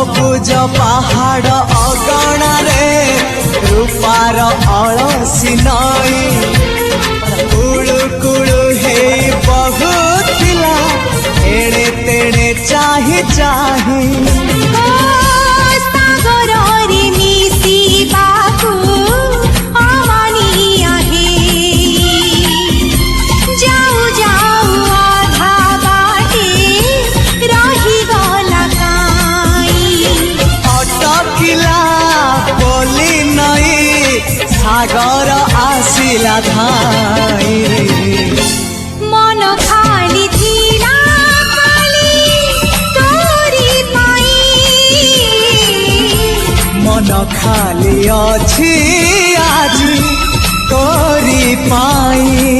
सबुज पहाड़ अगणारे रूपार अलसी नई कुळु कुळु हे बहुथिला एड़े तेड़े चाही चाही सागर आसिला धाई मन खाली थिला खाली तोरी पाई मन खाली अछि आज तोरी पाई।